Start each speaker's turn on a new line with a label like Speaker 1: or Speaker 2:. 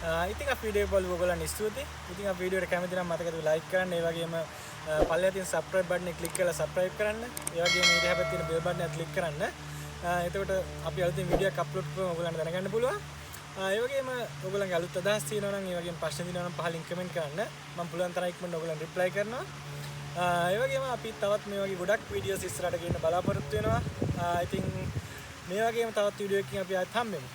Speaker 1: ඉතින් අපි වීඩියෝ එක බලපු ඔයගොල්ලන් ස්තුතියි. ඉතින් අපි වීඩියෝ එක කැමති නම් මතකද ලයික් කරන්න. ඒ වගේම පල්ලෙහා තියෙන subscribe button එක click කරලා subscribe කරන්න. ඒ වගේම ඊට හැබැයි තියෙන bell button එක click කරන්න. එතකොට අපි අලුතින් වීඩියෝ එකක් අප්ලෝඩ් කරපුවම ඔයගොල්ලන්ට දැනගන්න පුළුවන්. ඒ වගේම ඔයගොල්ලන්ගේ අලුත් අදහස් තියෙනවා නම් ඒ වගේම ප්‍රශ්න තියෙනවා නම් පහලින් කමෙන්ට් කරන්න. මම පුළුවන් තරම් ඉක්මනට ඔයගොල්ලන්ට රිප්ලයි කරනවා. ඒ වගේම අපි තවත් මේ වගේ ගොඩක් වීඩියෝස් ඉස්සරහට ගේන්න බලාපොරොත්තු වෙනවා. ඉතින් මේ වගේම තවත් වීඩියෝ එකකින් අපි ආයෙත් හම්බෙමු.